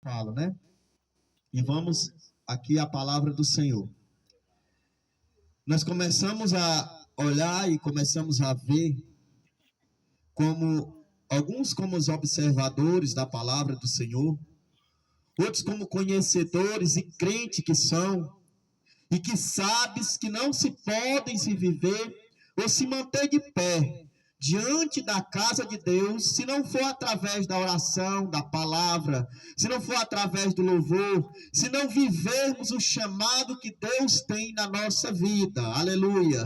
Fala, né? E vamos aqui à palavra do Senhor. Nós começamos a olhar e começamos a ver como alguns como os observadores da palavra do Senhor, outros como conhecedores e crentes que são, e que sabes que não se podem se viver ou se manter de pé diante da casa de Deus, se não for através da oração, da palavra, se não for através do louvor, se não vivermos o chamado que Deus tem na nossa vida, aleluia.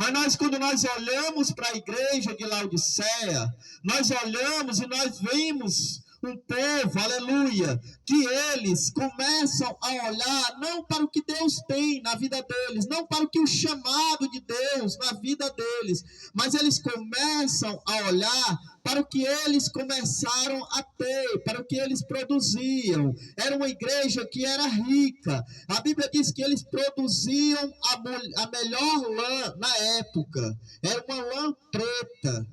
Mas quando nós olhamos para a igreja de Laodiceia, nós olhamos e nós vemos um povo, aleluia, que eles começam a olhar não para o que Deus tem na vida deles, não para o que o chamado de Deus na vida deles, mas eles começam a olhar para o que eles começaram a ter, para o que eles produziam. Era uma igreja que era rica. A Bíblia diz que eles produziam a melhor lã na época. Era uma lã preta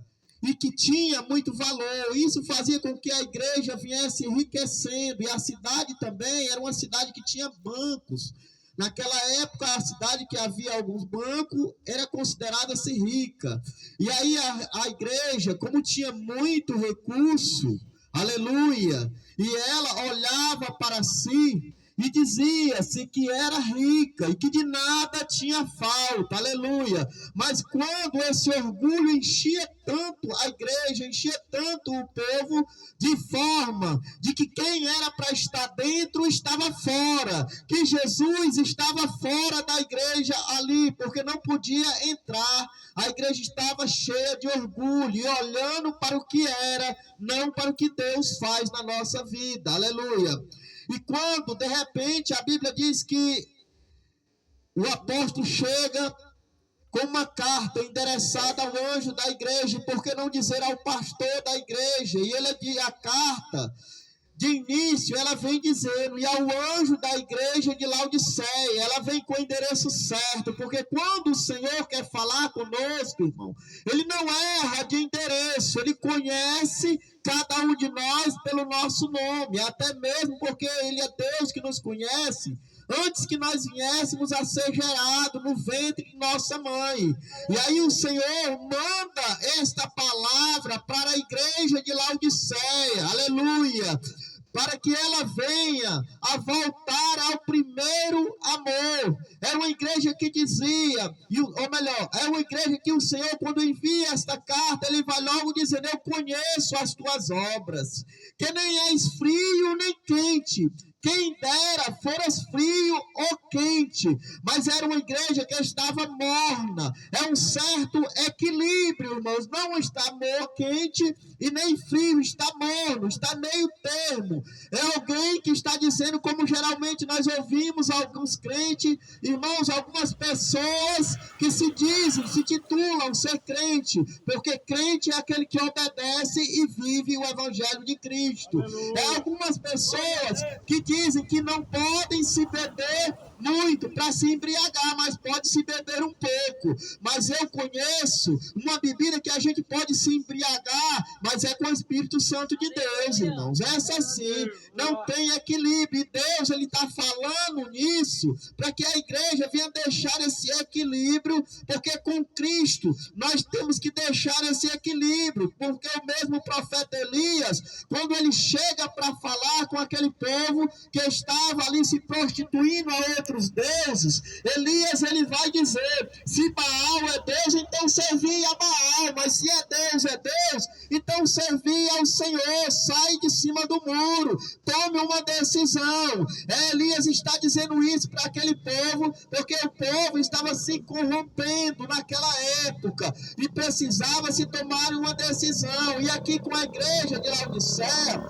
e que tinha muito valor. Isso fazia com que a igreja viesse enriquecendo, e a cidade também era uma cidade que tinha bancos. Naquela época, a cidade que havia alguns bancos era considerada-se rica. E aí a igreja, como tinha muito recurso, aleluia, e ela olhava para si e dizia-se que era rica e que de nada tinha falta, aleluia. Mas quando esse orgulho enchia tanto a igreja, enchia tanto o povo, de forma de que quem era para estar dentro estava fora, que Jesus estava fora da igreja ali, porque não podia entrar. A igreja estava cheia de orgulho e olhando para o que era, não para o que Deus faz na nossa vida, aleluia. E quando, de repente, a Bíblia diz que o apóstolo chega com uma carta endereçada ao anjo da igreja, por que não dizer ao pastor da igreja? E a carta, de início, ela vem dizendo, e ao anjo da igreja de Laodiceia, ela vem com o endereço certo, porque quando o Senhor quer falar conosco, irmão, ele não erra de endereço, ele conhece cada um de nós pelo nosso nome, até mesmo porque ele é Deus que nos conhece antes que nós viéssemos a ser gerados no ventre de nossa mãe. E aí o Senhor manda esta palavra para a igreja de Laodiceia, aleluia, para que ela venha a voltar ao primeiro amor. Era uma igreja que dizia, ou melhor, é uma igreja que o Senhor, quando envia esta carta, ele vai logo dizendo, eu conheço as tuas obras, que nem és frio nem quente, quem dera foras frio ou quente, mas era uma igreja que estava morna. É um certo equilíbrio, irmãos, não está quente e nem frio, está morno, está meio termo. É alguém que está dizendo, como geralmente nós ouvimos alguns crentes, irmãos, algumas pessoas que se titulam ser crente, porque crente é aquele que obedece e vive o evangelho de Cristo. É algumas pessoas que dizem que não podem se beber muito para se embriagar, mas pode se beber um pouco. Mas eu conheço uma bebida que a gente pode se embriagar, mas é com o Espírito Santo de Deus, irmãos. Essa sim, não tem equilíbrio. E Deus, ele está falando nisso para que a igreja venha deixar esse equilíbrio, porque com Cristo nós temos que deixar esse equilíbrio, porque o mesmo profeta Elias, quando ele chega para falar com aquele povo que estava ali se prostituindo a outros deuses, Elias, ele vai dizer, se Baal é Deus, então servi a Baal, mas se é Deus, então servi ao Senhor, sai de cima do muro, tome uma decisão. Elias está dizendo isso para aquele povo, porque o povo estava se corrompendo naquela época, e precisava se tomar uma decisão. E aqui com a igreja de Laodiceia,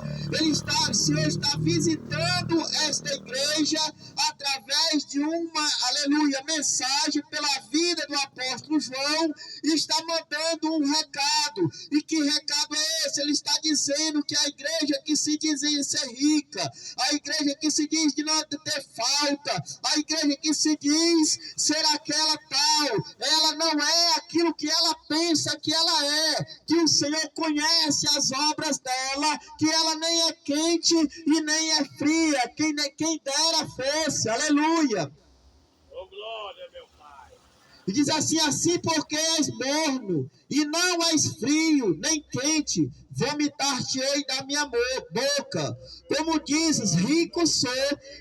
o Senhor está visitando esta igreja através de uma, aleluia, mensagem pela vida vida do apóstolo João e está mandando um recado. E que recado é esse? Ele está dizendo que a igreja que se diz ser rica, a igreja que se diz de não ter falta, a igreja que se diz ser aquela tal, ela não é aquilo que ela pensa que ela é, que o Senhor conhece as obras dela, que ela nem é quente e nem é fria, quem dera fosse, aleluia. Oh, glória, meu Pai. E diz assim porque és morno, e não és frio, nem quente, vomitar-te-ei da minha boca. Como dizes, rico sou,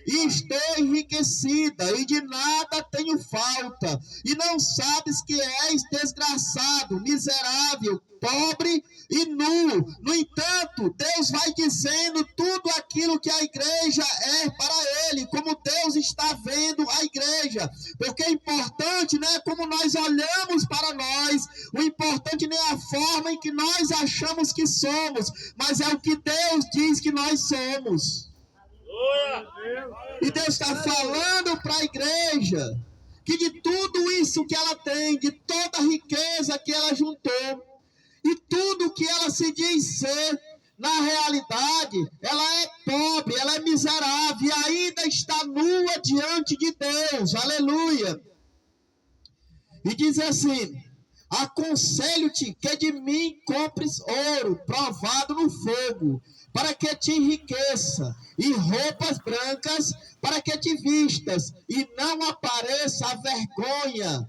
e estou enriquecida, e de nada tenho falta. E não sabes que és desgraçado, miserável, pobre e nu. No entanto, Deus vai dizendo tudo aquilo que a igreja é para ele, como Deus está vendo a igreja. Porque o importante não é como nós olhamos para nós, o importante não é a forma em que nós achamos que somos, mas é o que Deus diz que nós somos. E Deus está falando para a igreja que de tudo isso que ela tem, de toda a riqueza que ela juntou, e tudo que ela se diz ser, na realidade, ela é pobre, ela é miserável e ainda está nua diante de Deus. Aleluia. E diz assim: aconselho-te que de mim compres ouro provado no fogo, para que te enriqueça, e roupas brancas, para que te vistas, e não apareça a vergonha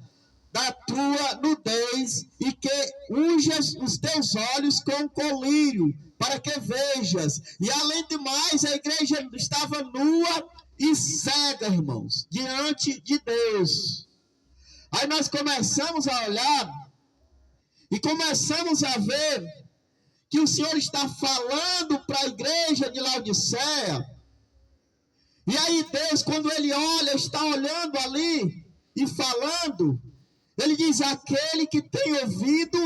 da tua nudez, e que unjas os teus olhos com colírio, para que vejas. E além de mais, a igreja estava nua e cega, irmãos, diante de Deus. Aí nós começamos a olhar e começamos a ver que o Senhor está falando para a igreja de Laodiceia. E aí Deus, quando ele olha, está olhando ali e falando, ele diz: aquele que tem ouvido,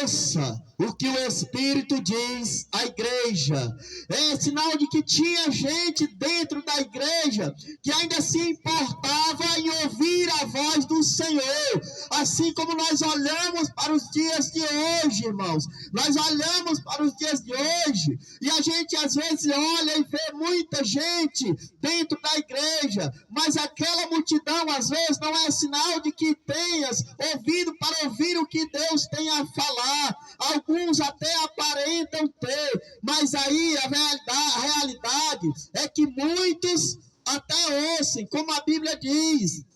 ouça o que o Espírito diz à igreja. É sinal de que tinha gente dentro da igreja que ainda se importava em ouvir a voz do Senhor. Assim como nós olhamos para os dias de hoje, irmãos. Nós olhamos para os dias de hoje e a gente às vezes olha e vê muita gente dentro da igreja, mas aquela multidão às vezes não é sinal de que tenhas ouvido para ouvir o que Deus tem a falar. Alguns até aparentam ter, mas aí a realidade é que muitos até ouçam, como a Bíblia diz,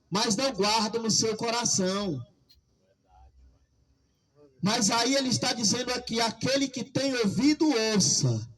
mas não guardam no seu coração. Mas aí ele está dizendo aqui: aquele que tem ouvido, ouça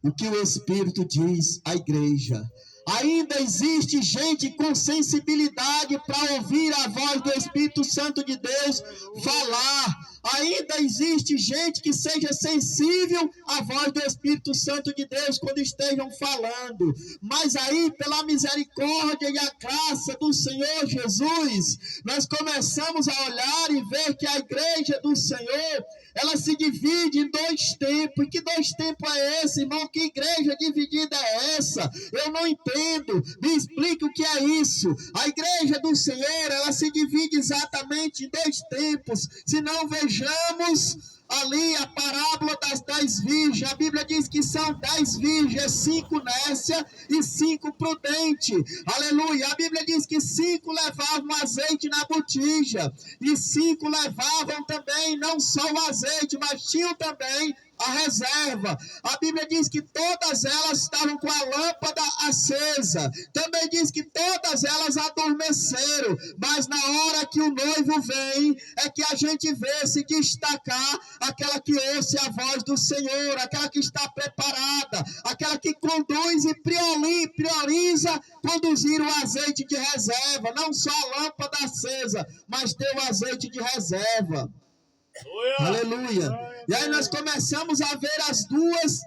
o que o Espírito diz à igreja. Ainda existe gente com sensibilidade para ouvir a voz do Espírito Santo de Deus falar. Ainda existe gente que seja sensível à voz do Espírito Santo de Deus quando estejam falando. Mas aí, pela misericórdia e a graça do Senhor Jesus, nós começamos a olhar e ver que a igreja do Senhor, ela se divide em dois tempos. E que dois tempos é esse, irmão? Que igreja dividida é essa? Eu não entendo. Me explique o que é isso. A igreja do Senhor, ela se divide exatamente em dois tempos. Se não vejamos ali a parábola das 10 virgens. A Bíblia diz que são 10 virgens, 5 nécias e 5 prudentes. Aleluia. A Bíblia diz que 5 levavam azeite na botija e 5 levavam também não só o azeite, mas tinham também a reserva. A Bíblia diz que todas elas estavam com a lâmpada acesa. Também diz que todas elas adormeceram. Mas na hora que o noivo vem, é que a gente vê se destacar aquela que ouve a voz do Senhor, aquela que está preparada, aquela que conduz e prioriza conduzir o azeite de reserva. Não só a lâmpada acesa, mas ter o azeite de reserva. Aleluia. E aí nós começamos a ver as duas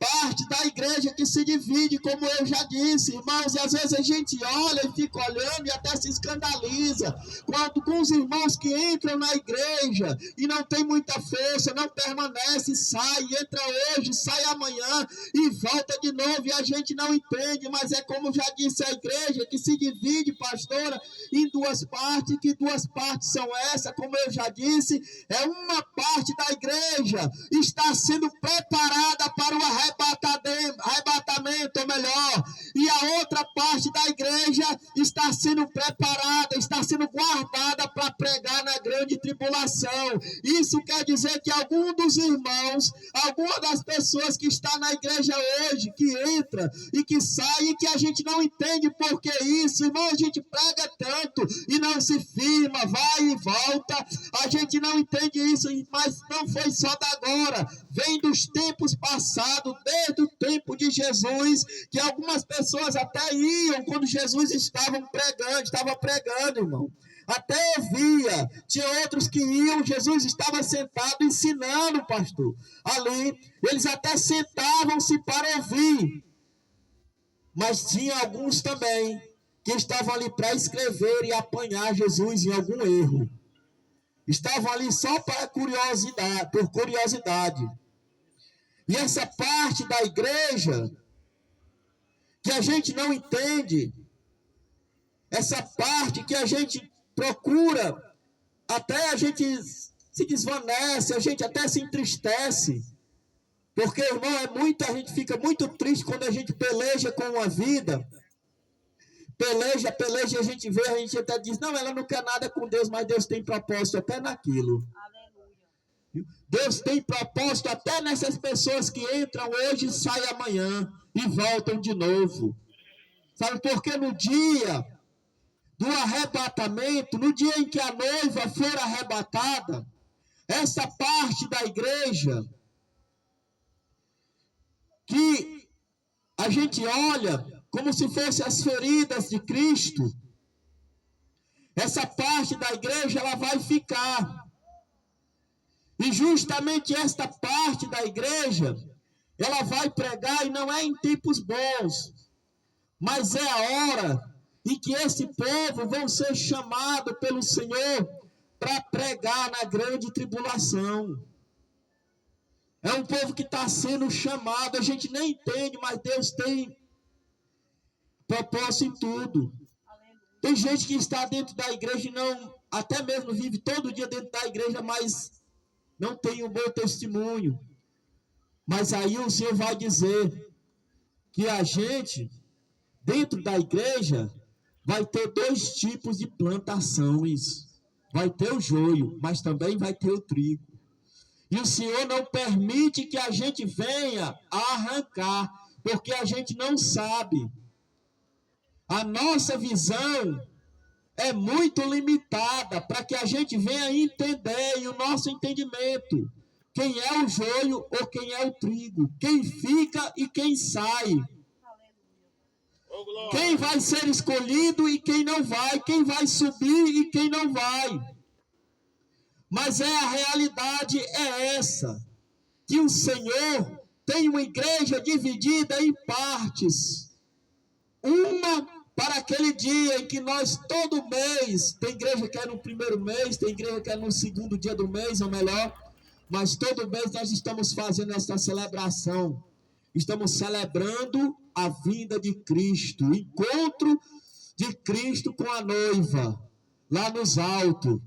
parte da igreja que se divide, como eu já disse, irmãos, e às vezes a gente olha e fica olhando e até se escandaliza, quando com os irmãos que entram na igreja e não tem muita força, não permanece, sai, entra hoje, sai amanhã e volta de novo, e a gente não entende, mas é como já disse a igreja, que se divide, pastora, em duas partes, que duas partes são essas, como eu já disse, é uma parte da igreja está sendo preparada para o arrebatamento, ou melhor, e a outra parte da igreja está sendo preparada, está sendo guardada para pregar na grande tribulação. Isso quer dizer que algum dos irmãos, alguma das pessoas que está na igreja hoje, que entra e que sai, e que a gente não entende por que isso, irmão, a gente prega tanto e não se firma, vai e volta, a gente não entende isso, mas não foi só da agora, vem dos tempos passados, desde o tempo de Jesus, que algumas pessoas até iam quando Jesus estava pregando, irmão. Até ouvia, tinha outros que iam, Jesus estava sentado ensinando, pastor. Ali, eles até sentavam-se para ouvir. Mas tinha alguns também que estavam ali para escrever e apanhar Jesus em algum erro. Estavam ali só para curiosidade, por curiosidade. E essa parte da igreja que a gente não entende, essa parte que a gente procura, até a gente se desvanece, a gente até se entristece. Porque, irmão, a gente fica muito triste quando a gente peleja com a vida. Peleja, e a gente vê, a gente até diz, não, ela não quer nada com Deus, mas Deus tem propósito até naquilo. Aleluia. Deus tem propósito até nessas pessoas que entram hoje e saem amanhã e voltam de novo. Sabe, porque no dia do arrebatamento, no dia em que a noiva for arrebatada, essa parte da igreja que a gente olha como se fossem as feridas de Cristo, essa parte da igreja ela vai ficar. E justamente esta parte da igreja, ela vai pregar, e não é em tempos bons, mas é a hora em que esse povo vão ser chamados pelo Senhor para pregar na grande tribulação. É um povo que está sendo chamado, a gente nem entende, mas Deus tem propósito em tudo. Tem gente que está dentro da igreja e não, até mesmo vive todo dia dentro da igreja, mas não tem um bom testemunho. Mas aí o Senhor vai dizer que a gente, dentro da igreja, vai ter dois tipos de plantações. Vai ter o joio, mas também vai ter o trigo. E o Senhor não permite que a gente venha a arrancar, porque a gente não sabe. A nossa visão é muito limitada para que a gente venha entender, e o nosso entendimento, quem é o joio ou quem é o trigo, quem fica e quem sai, quem vai ser escolhido e quem não vai, quem vai subir e quem não vai. Mas a realidade é essa, que o Senhor tem uma igreja dividida em partes, uma para aquele dia em que nós todo mês, tem igreja que é no primeiro mês, tem igreja que é no segundo dia do mês, ou melhor, mas todo mês nós estamos fazendo essa celebração, estamos celebrando a vinda de Cristo, o encontro de Cristo com a noiva, lá nos altos,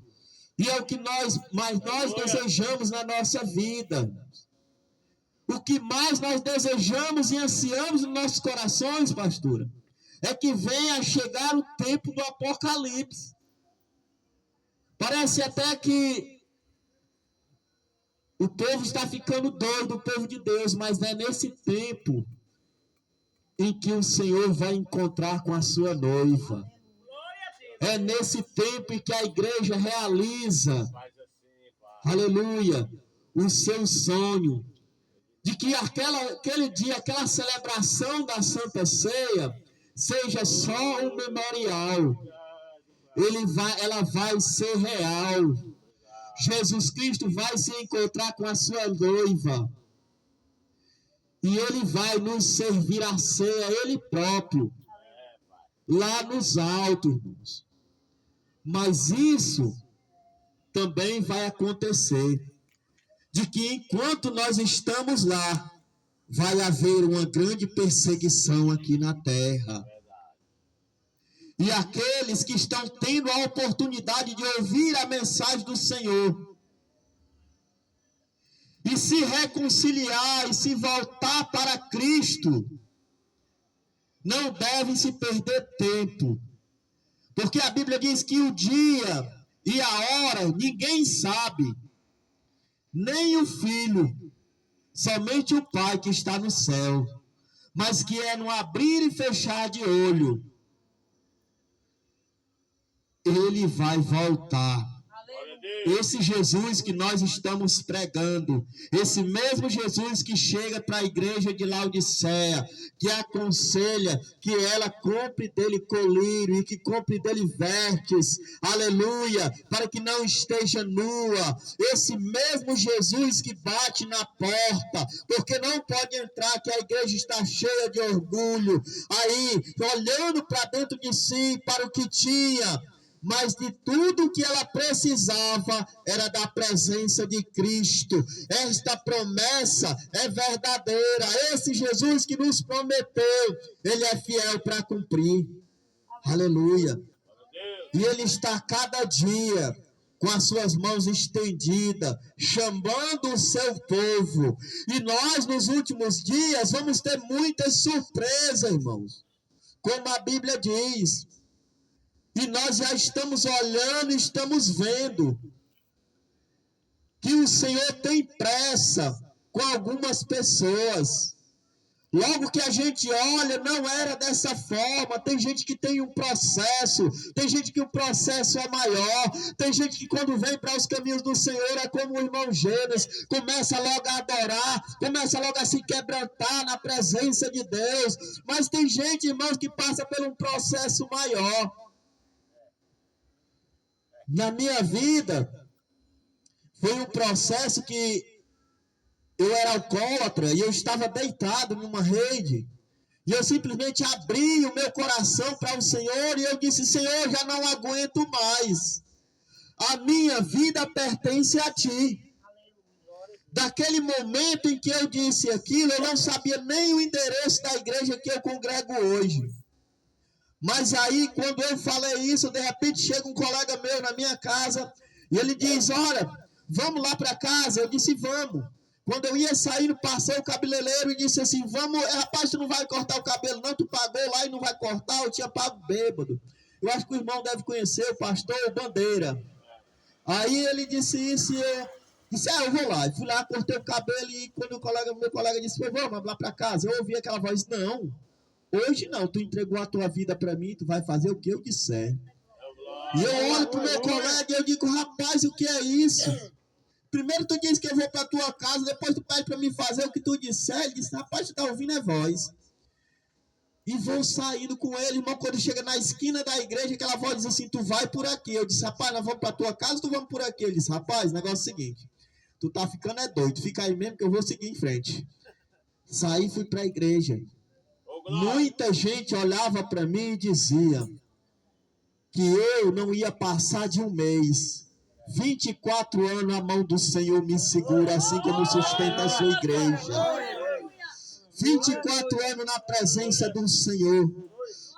e é o que nós desejamos na nossa vida. O que mais nós desejamos e ansiamos nos nossos corações, pastora, é que venha a chegar o tempo do Apocalipse. Parece até que o povo está ficando doido, o povo de Deus, mas é nesse tempo em que o Senhor vai encontrar com a sua noiva. É nesse tempo em que a igreja realiza, aleluia, o seu sonho, de que aquele dia, aquela celebração da Santa Ceia, seja só um memorial. Ela vai ser real. Jesus Cristo vai se encontrar com a sua noiva. E Ele vai nos servir a ceia, Ele próprio, lá nos altos, irmãos. Mas isso também vai acontecer, de que enquanto nós estamos lá, vai haver uma grande perseguição aqui na terra. E aqueles que estão tendo a oportunidade de ouvir a mensagem do Senhor, e se reconciliar e se voltar para Cristo, não devem se perder tempo. Porque a Bíblia diz que o dia e a hora ninguém sabe, nem o Filho, somente o Pai que está no céu, mas que é no abrir e fechar de olho, Ele vai voltar. Esse Jesus que nós estamos pregando, esse mesmo Jesus que chega para a igreja de Laodiceia, que aconselha que ela compre dele colírio e que compre dele vestes, aleluia, para que não esteja nua. Esse mesmo Jesus que bate na porta, porque não pode entrar, que a igreja está cheia de orgulho, aí olhando para dentro de si, para o que tinha, mas de tudo que ela precisava era da presença de Cristo. Esta promessa é verdadeira. Esse Jesus que nos prometeu, Ele é fiel para cumprir. Aleluia. E Ele está cada dia com as suas mãos estendidas, chamando o seu povo. E nós, nos últimos dias, vamos ter muitas surpresas, irmãos. Como a Bíblia diz. E nós já estamos olhando, estamos vendo que o Senhor tem pressa com algumas pessoas. Logo que a gente olha, não era dessa forma. Tem gente que tem um processo, tem gente que o processo é maior, tem gente que quando vem para os caminhos do Senhor é como o irmão Gênesis, começa logo a adorar, começa logo a se quebrantar na presença de Deus. Mas tem gente, irmãos, que passa por um processo maior. Na minha vida, foi um processo que eu era alcoólatra e eu estava deitado numa rede. E eu simplesmente abri o meu coração para o Senhor e eu disse: Senhor, já não aguento mais. A minha vida pertence a Ti. Daquele momento em que eu disse aquilo, eu não sabia nem o endereço da igreja que eu congrego hoje. Mas aí, quando eu falei isso, de repente chega um colega meu na minha casa e ele diz: olha, vamos lá para casa. Eu disse: vamos. Quando eu ia saindo, passei o cabeleireiro e disse assim: vamos, rapaz, tu não vai cortar o cabelo não, tu pagou lá e não vai cortar. Eu tinha pago bêbado. Eu acho que o irmão deve conhecer o pastor Bandeira. Aí ele disse isso e eu disse: eu vou lá. Eu fui lá, cortei o cabelo e quando meu colega disse: vamos lá para casa. Eu ouvi aquela voz: não. Hoje não, tu entregou a tua vida para mim, tu vai fazer o que eu disser. E eu olho pro meu colega e eu digo: rapaz, o que é isso? Primeiro tu diz que eu vou para tua casa, depois tu pede para mim fazer o que tu disser. Ele disse: rapaz, tu tá ouvindo a voz. E vou saindo com ele, irmão, quando chega na esquina da igreja, aquela voz diz assim: tu vai por aqui. Eu disse: rapaz, nós vamos para tua casa ou tu vamos por aqui? Ele disse: rapaz, o negócio é o seguinte, tu tá ficando é doido, fica aí mesmo que eu vou seguir em frente. Saí e fui para a igreja. Muita gente olhava para mim e dizia que eu não ia passar de um mês. 24 anos a mão do Senhor me segura, assim como sustenta a sua igreja. 24 anos na presença do Senhor.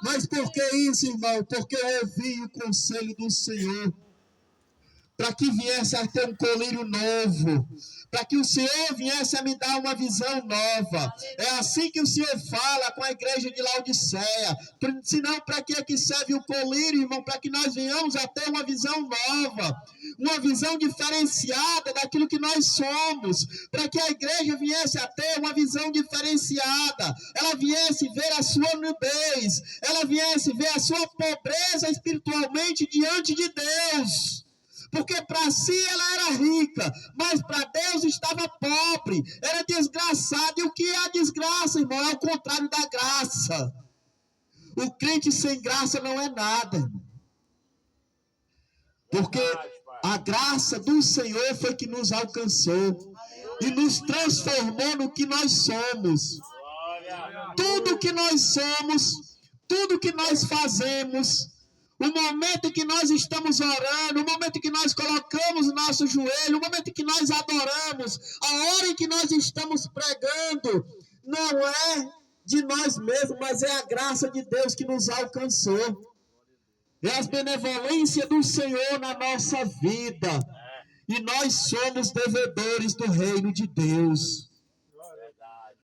Mas por que isso, irmão? Porque eu ouvi o conselho do Senhor. Para que viesse a ter um colírio novo, para que o Senhor viesse a me dar uma visão nova. É assim que o Senhor fala com a igreja de Laodiceia. Senão, para que é que serve o colírio, irmão? Para que nós venhamos a ter uma visão nova, uma visão diferenciada daquilo que nós somos, para que a igreja viesse a ter uma visão diferenciada, ela viesse ver a sua nudez, ela viesse ver a sua pobreza espiritualmente diante de Deus. Porque para si ela era rica, mas para Deus estava pobre, era desgraçada. E o que é a desgraça, irmão? É o contrário da graça. O crente sem graça não é nada, irmão. Porque a graça do Senhor foi que nos alcançou. e nos transformou no que nós somos. Glória. Tudo que nós somos, tudo que nós fazemos, o momento em que nós estamos orando, o momento em que nós colocamos o nosso joelho, o momento em que nós adoramos, a hora em que nós estamos pregando, não é de nós mesmos, mas é a graça de Deus que nos alcançou. É a benevolência do Senhor na nossa vida. E nós somos devedores do reino de Deus.